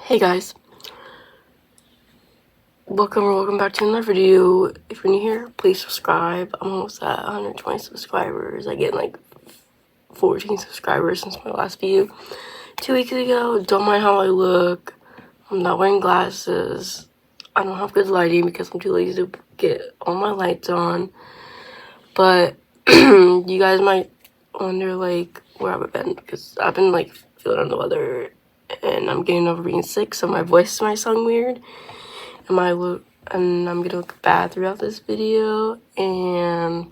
Hey guys, welcome back to another video. If you're new here, please subscribe. I'm almost at 120 subscribers. I get like 14 subscribers since my last video 2 weeks ago. Don't mind how I look. I'm not wearing glasses. I don't have good lighting because I'm too lazy to get all my lights on. But you guys might wonder like where I've been, because I've been like feeling under the weather and I'm getting over being sick, so my voice might sound weird. And I'm gonna look bad throughout this video, and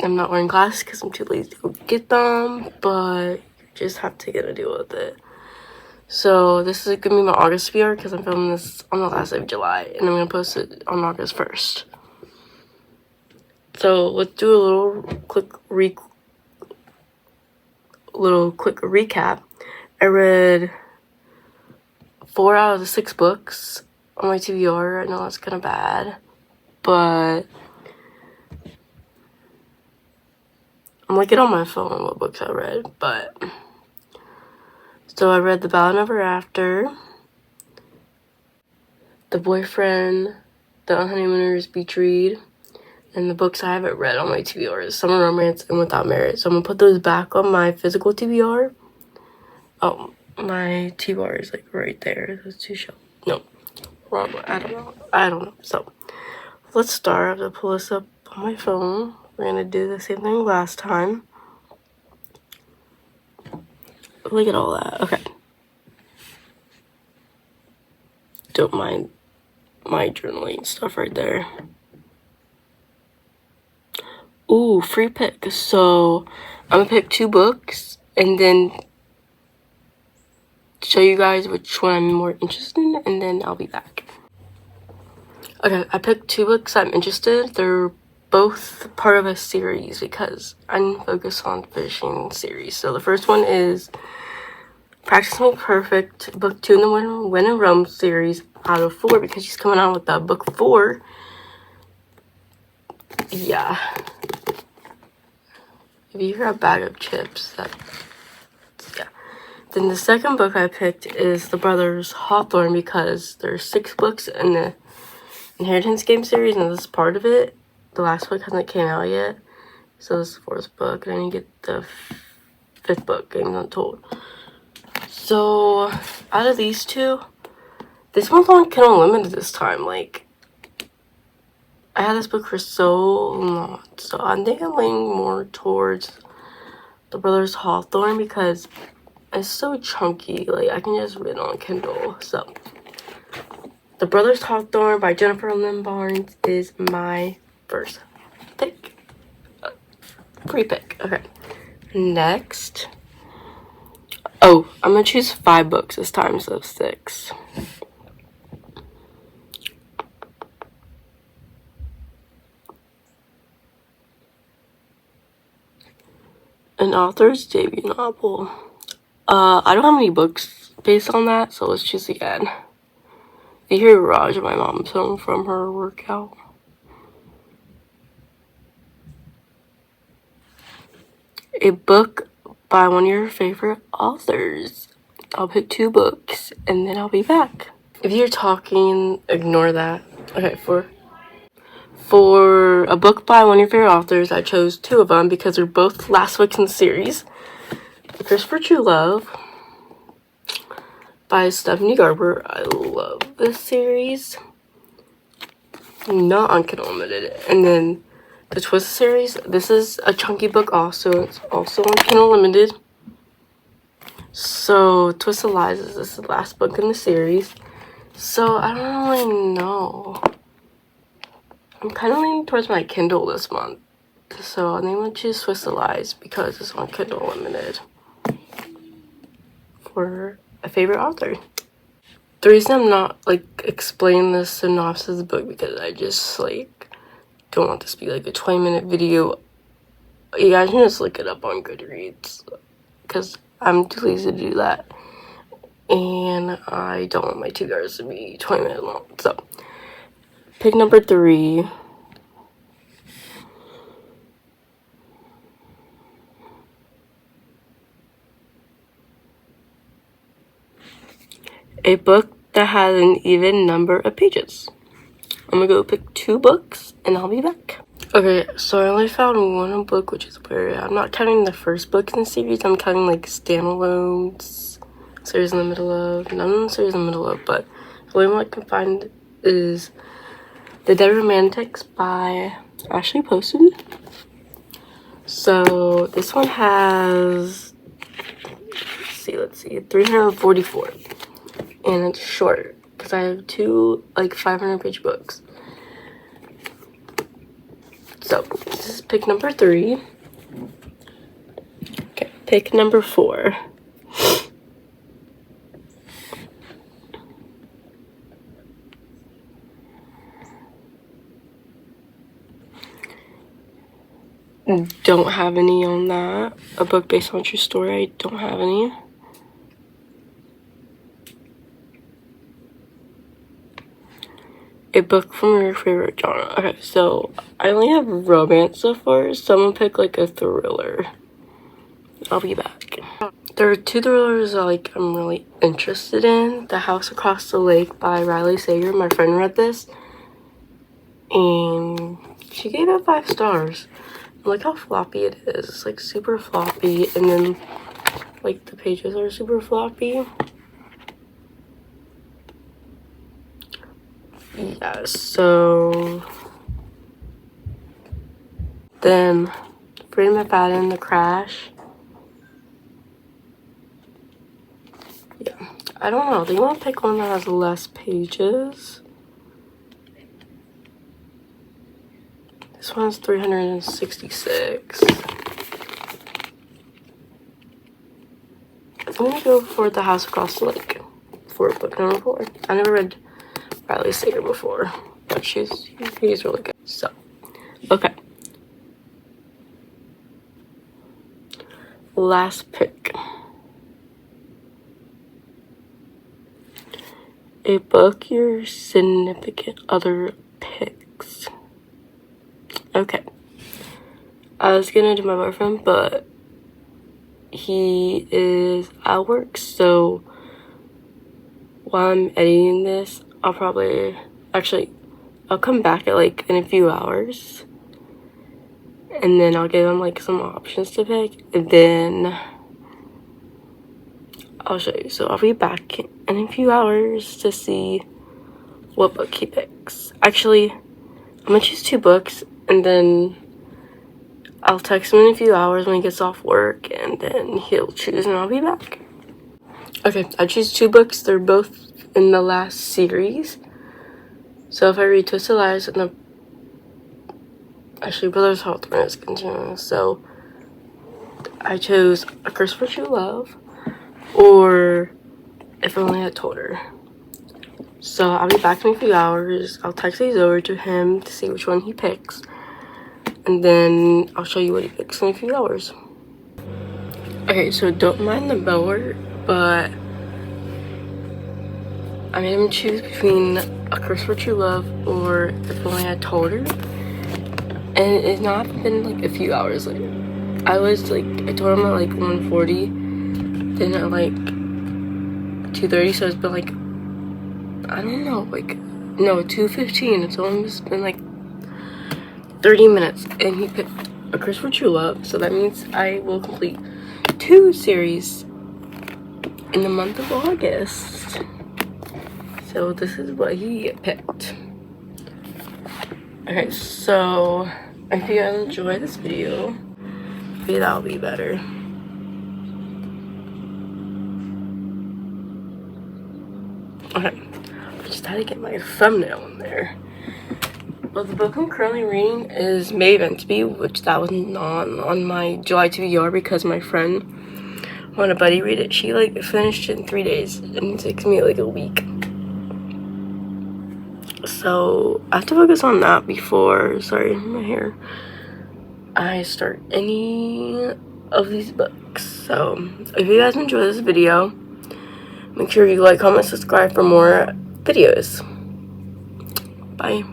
I'm not wearing glasses because I'm too lazy to go get them, but just have to get a deal with it. So this is gonna be my August VR because I'm filming this on the last day of July, and I'm gonna post it on August 1st. So let's do a little quick recap. I read 4 out of the 6 books on my TBR. I know that's kind of bad, but I'm looking on my phone what books I read. But so I read The Ballad Never After, The Boyfriend, The Honeymooners Beach Read, and the books I haven't read on my TBR is Summer Romance and Without Merit. So I'm gonna put those back on my physical TBR. Oh, my TBR is like right there. Those two show. No, wrong one. I don't know. So let's start. I have to pull this up on my phone. We're gonna do the same thing last time. Look at all that. Okay. Don't mind my journaling stuff right there. Ooh, free pick. So I'm gonna pick 2 books and then show you guys which one I'm more interested in, and then I'll be back. Okay, I picked 2 books I'm interested. They're both part of a series because I'm focused on finishing series. So the first one is Practice Make Perfect, book 2 in the When in Rome series out of 4, because she's coming out with that book 4. Yeah. If you hear a bag of chips, yeah. Then the second book I picked is The Brothers Hawthorne, because there's 6 books in the Inheritance Game series, and this is part of it. The last book hasn't came out yet, so this is the 4th book, and I need to get the 5th book, Games Untold. So out of these 2, this one's on Kindle Unlimited this time. Like, I had this book for so long, so I think I'm leaning more towards The Brothers Hawthorne because it's so chunky. Like, I can just read it on Kindle. So The Brothers Hawthorne by Jennifer Lynn Barnes is my first pick. Free pick. Okay. Next. Oh, I'm gonna choose 5 books this time instead of 6. An author's debut novel. I don't have any books based on that, so let's choose again. You hear Raj and my mom's home from her workout. A book by one of your favorite authors. I'll pick 2 books and then I'll be back. If you're talking, ignore that. Okay, for a book by one of your favorite authors, I chose 2 of them because they're both last books in the series. The First for True Love by Stephanie Garber. I love this series. Not on Kindle Unlimited. And then the Twist series. This is a chunky book also. It's also on Kindle Unlimited. So Twist of Lies is the last book in the series. So I don't really know. I'm kind of leaning towards my Kindle this month. So I think I'm going to choose Twist of Lies because it's on Kindle Unlimited for a favorite author. The reason I'm not like explaining the synopsis of the book because I just like don't want this to be like a 20-minute video. You guys can just look it up on Goodreads because I'm too lazy to do that, and I don't want my 2 hours to be 20 minutes long. So pick number 3. A book that has an even number of pages. I'm gonna go pick 2 books and I'll be back. Okay, so I only found one book, which is weird. I'm not counting the first book in the series. I'm counting like standalones, series in the middle of, none of the series in the middle of, but the only one I can find is The Dead Romantics by Ashley Poston. So this one has, let's see, 344, and it's short because I have 2 like 500-page books. So this is pick number 3. Okay, pick number 4. Don't have any on that. A book based on a true story. I don't have any. A book from your favorite genre. Okay, so I only have romance so far, so I'm gonna pick like a thriller. I'll be back. There are 2 thrillers that I'm really interested in. The House Across the Lake by Riley Sager. My friend read this and she gave it 5 stars. Look how floppy it is. It's like super floppy, and then like the pages are super floppy. Yeah, so then Freddie McFadden, The Crash. Yeah, I don't know. Do you want to pick one that has less pages? This one's 366. I'm gonna go for The House Across the Lake for book number 4. I never read Riley Sager before, but he's really good. So, okay. Last pick. A book your significant other picks. Okay. I was gonna do my boyfriend, but he is at work, so while I'm editing this, I'll come back at in a few hours, and then I'll give him some options to pick, and then I'll show you. So I'll be back in a few hours to see what book he picks. Actually, I'm gonna choose 2 books, and then I'll text him in a few hours when he gets off work, and then he'll choose, and I'll be back. Okay, I choose 2 books. They're both in the last series. So if I read Twisted Lies and Brothers Hawthorne is continuing. So I chose A Curse for True Love or If Only I Told Her. So I'll be back in a few hours. I'll text these over to him to see which one he picks, and then I'll show you what he picks in a few hours. Okay, so don't mind the mower, but I made him choose between A Curse for True Love or If Only I Told Her. And it's not been a few hours later. I told him at 1:40, then at 2:30, so it's been I don't know, no, 2:15. It's almost been 30 minutes, and he picked A Curse for True Love, so that means I will complete 2 series in the month of August. So this is what he picked. Okay, so if you guys enjoy this video, maybe that'll be better. Okay, I just had to get my thumbnail in there. Well, the book I'm currently reading is May Meant to Be, which that was not on my July TBR because my friend, when a buddy read it, she finished it in 3 days, and it takes me a week. So I have to focus on that before, sorry, my hair, I start any of these books. So if you guys enjoy this video, make sure you comment, subscribe for more videos. Bye.